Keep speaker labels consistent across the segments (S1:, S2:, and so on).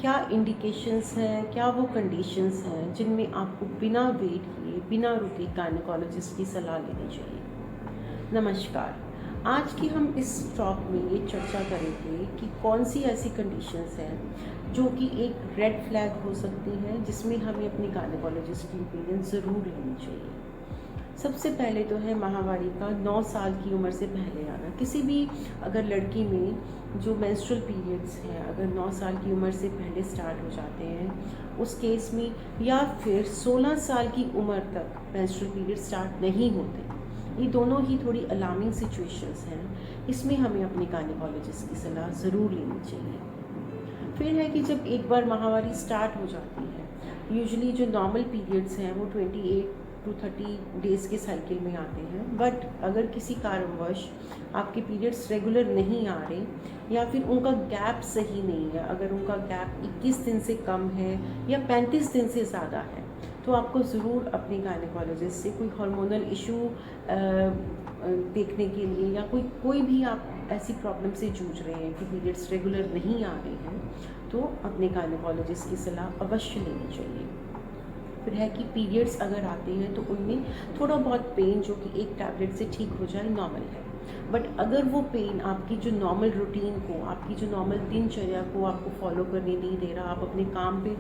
S1: क्या इंडिकेशंस हैं, क्या वो कंडीशंस हैं जिनमें आपको बिना वेट किए, बिना रुके गायनेकोलॉजिस्ट की सलाह लेनी चाहिए। नमस्कार, आज की हम इस टॉक में ये चर्चा करेंगे कि कौन सी ऐसी कंडीशंस हैं जो कि एक रेड फ्लैग हो सकती हैं जिसमें हमें अपनी गायनेकोलॉजिस्ट की ओपिनियन ज़रूर लेनी चाहिए। सबसे पहले तो है माहवारी का 9 साल की उम्र से पहले आना। किसी भी अगर लड़की में जो मेंस्ट्रुअल पीरियड्स हैं अगर 9 साल की उम्र से पहले स्टार्ट हो जाते हैं उस केस में, या फिर 16 साल की उम्र तक मेंस्ट्रुअल पीरियड स्टार्ट नहीं होते, ये दोनों ही थोड़ी अलार्मिंग सिचुएशंस हैं। इसमें हमें अपने गायनेकोलॉजिस्ट की सलाह ज़रूर लेनी चाहिए। फिर है कि जब एक बार माहवारी स्टार्ट हो जाती है, यूजुअली जो नॉर्मल पीरियड्स हैं वो 28 टू 30 डेज़ के साइकिल में आते हैं, बट अगर किसी कारणवश आपके पीरियड्स रेगुलर नहीं आ रहे या फिर उनका गैप सही नहीं है, अगर उनका गैप 21 दिन से कम है या 35 दिन से ज़्यादा है, तो आपको ज़रूर अपने गायनेकोलॉजिस्ट से कोई हार्मोनल इशू देखने के लिए, या कोई भी आप ऐसी प्रॉब्लम से जूझ रहे हैं कि पीरियड्स रेगुलर नहीं आ रहे हैं, तो अपने गायनेकोलॉजिस्ट की सलाह अवश्य लेनी चाहिए। फिर है कि पीरियड्स अगर आते हैं तो उनमें थोड़ा बहुत पेन जो कि एक टैबलेट से ठीक हो जाए नॉर्मल है, बट अगर वो पेन आपकी जो नॉर्मल रूटीन को, आपकी जो नॉर्मल दिनचर्या को आपको फॉलो करने नहीं दे रहा, आप अपने काम पे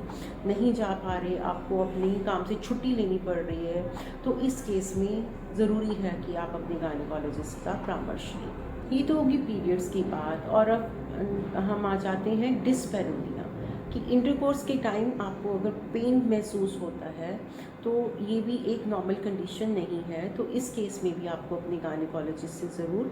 S1: नहीं जा पा रहे, आपको अपने काम से छुट्टी लेनी पड़ रही है, तो इस केस में ज़रूरी है कि आप अपने गायनेकोलॉजिस्ट का परामर्श लें। ये तो होगी पीरियड्स की बात। और अब हम आ जाते हैं डिस्पैरिटी कि इंटरकोर्स के टाइम आपको अगर पेन महसूस होता है तो ये भी एक नॉर्मल कंडीशन नहीं है, तो इस केस में भी आपको अपने गायनेकोलॉजिस्ट से ज़रूर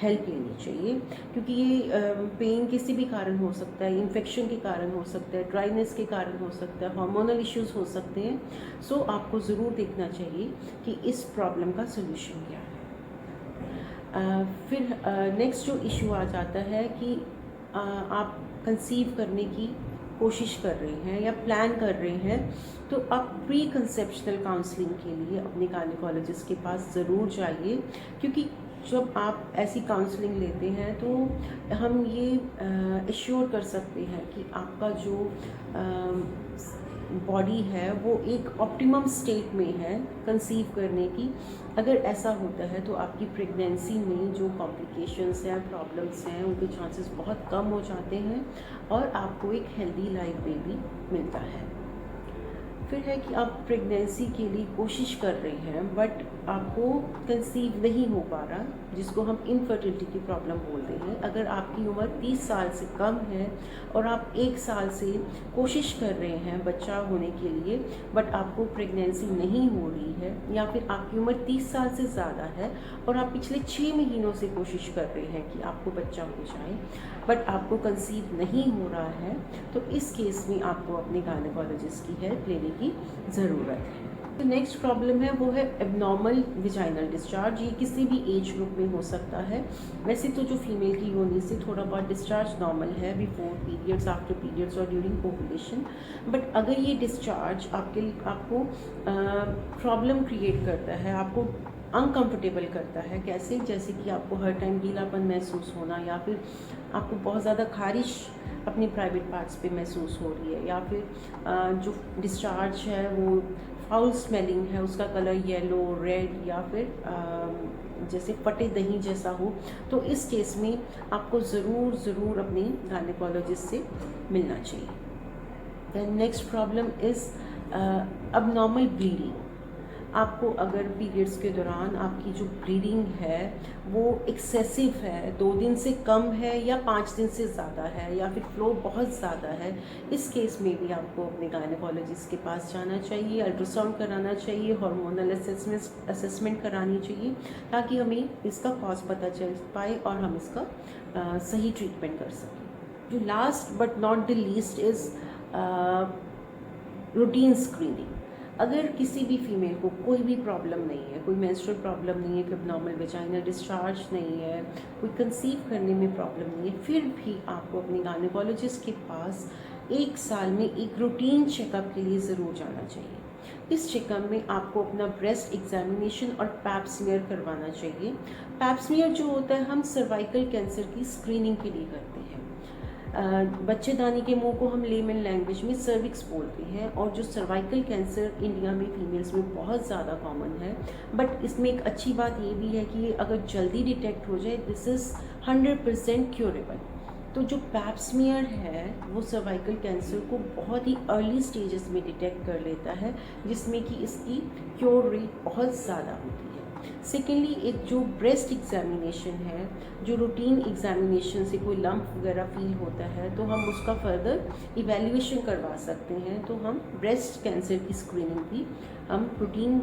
S1: हेल्प लेनी चाहिए, क्योंकि ये पेन किसी भी कारण हो सकता है, इन्फेक्शन के कारण हो सकता है, ड्राइनेस के कारण हो सकता है, हार्मोनल इश्यूज़ हो सकते हैं। सो आपको ज़रूर देखना चाहिए कि इस प्रॉब्लम का सोल्यूशन क्या है। फिर नेक्स्ट जो इशू आ जाता है कि आप कंसीव करने की कोशिश कर रहे हैं या प्लान कर रहे हैं, तो आप प्री कंसेप्शनल काउंसलिंग के लिए अपने गायनेकोलॉजिस्ट के पास ज़रूर जाइए, क्योंकि जब आप ऐसी काउंसलिंग लेते हैं तो हम ये एश्योर कर सकते हैं कि आपका जो बॉडी है वो एक ऑप्टिमम स्टेट में है कंसीव करने की। अगर ऐसा होता है तो आपकी प्रेगनेंसी में जो कॉम्प्लिकेशंस हैं, प्रॉब्लम्स हैं, उनके चांसेस बहुत कम हो जाते हैं और आपको एक हेल्दी लाइफ बेबी मिलता है। फिर है कि आप प्रेगनेंसी के लिए कोशिश कर रहे हैं बट आपको कंसीव नहीं हो पा रहा, जिसको हम इनफर्टिलिटी की प्रॉब्लम बोलते हैं। अगर आपकी उम्र 30 साल से कम है और आप 1 साल से कोशिश कर रहे हैं बच्चा होने के लिए बट आपको प्रेगनेंसी नहीं हो रही है, या फिर आपकी उम्र 30 साल से ज़्यादा है और आप पिछले 6 महीनों से कोशिश कर रहे हैं कि आपको बच्चा हो जाए बट आपको कंसीव नहीं हो रहा है, तो इस केस में आपको अपने गायनेकोलॉजिस्ट की हेल्प लेने की ज़रूरत है। तो नेक्स्ट प्रॉब्लम है वो है एबनॉर्मल विजाइनल डिस्चार्ज। ये किसी भी एज ग्रुप में हो सकता है। वैसे तो जो फीमेल की योनि से थोड़ा बहुत डिस्चार्ज नॉर्मल है बिफोर पीरियड्स, आफ्टर पीरियड्स और ड्यूरिंग ओव्यूलेशन, बट अगर ये डिस्चार्ज आपको प्रॉब्लम क्रिएट करता है, आपको अनकंफर्टेबल करता है, कैसे, जैसे कि आपको हर टाइम गीलापन महसूस होना, या फिर आपको बहुत ज़्यादा खारिश अपने प्राइवेट पार्ट्स पे महसूस हो रही है, या फिर जो डिस्चार्ज है वो फाउल स्मेलिंग है, उसका कलर येलो, रेड या फिर जैसे फटे दही जैसा हो, तो इस केस में आपको ज़रूर अपने गायनेकोलॉजिस्ट से मिलना चाहिए। Then next problem is abnormal bleeding. आपको अगर पीरियड्स के दौरान आपकी जो ब्लीडिंग है वो एक्सेसिव है, 2 दिन से कम है या 5 दिन से ज़्यादा है, या फिर फ्लो बहुत ज़्यादा है, इस केस में भी आपको अपने गायनेकोलॉजिस्ट के पास जाना चाहिए, अल्ट्रासाउंड कराना चाहिए, हार्मोनल असेसमेंट करानी चाहिए, ताकि हमें इसका कॉज पता चल पाए और हम इसका सही ट्रीटमेंट कर सकें। जो last but not the least is routine screening. अगर किसी भी फीमेल को कोई भी प्रॉब्लम नहीं है, कोई मेंस्ट्रुअल प्रॉब्लम नहीं है, कोई एब्नॉर्मल वेजाइनल डिस्चार्ज नहीं है, कोई कंसीव करने में प्रॉब्लम नहीं है, फिर भी आपको अपने गायनेकोलॉजिस्ट के पास 1 साल में एक रूटीन चेकअप के लिए ज़रूर जाना चाहिए। इस चेकअप में आपको अपना ब्रेस्ट एग्जामिनेशन और पैप स्मीयर करवाना चाहिए। पैप स्मीयर जो होता है हम सर्वाइकल कैंसर की स्क्रीनिंग के लिए करते हैं। बच्चेदानी के मुंह को हम लेमन लैंग्वेज में सर्विक्स बोलते हैं, और जो सर्वाइकल कैंसर इंडिया में फीमेल्स में बहुत ज़्यादा कॉमन है। बट इसमें एक अच्छी बात ये भी है कि अगर जल्दी डिटेक्ट हो जाए, दिस इज़ 100% क्योरेबल। तो जो पैप स्मीयर है वो सर्वाइकल कैंसर को बहुत ही अर्ली स्टेजेस में डिटेक्ट कर लेता है, जिसमें कि इसकी क्योर रेट बहुत ज़्यादा होती है। सेकेंडली, एक जो ब्रेस्ट एग्जामिनेशन है, जो रूटीन एग्जामिनेशन से कोई लंप वगैरह फील होता है तो हम उसका फर्दर इवैल्यूएशन करवा सकते हैं। तो हम ब्रेस्ट कैंसर की स्क्रीनिंग भी हम रूटीन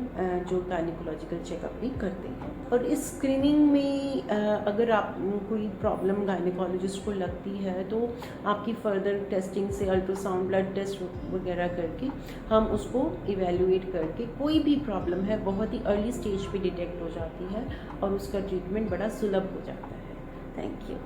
S1: जो गायनिकोलॉजिकल चेकअप भी करते हैं। और इस स्क्रीनिंग में अगर आप कोई प्रॉब्लम गायनिकोलॉजिस्ट को लगती है तो आपकी फर्दर टेस्टिंग से अल्ट्रासाउंड, ब्लड टेस्ट वगैरह करके हम उसको इवैल्यूएट करके कोई भी प्रॉब्लम है बहुत ही अर्ली स्टेज पे डिटेक्ट हो जाती है और उसका ट्रीटमेंट बड़ा सुलभ हो जाता है। Thank you.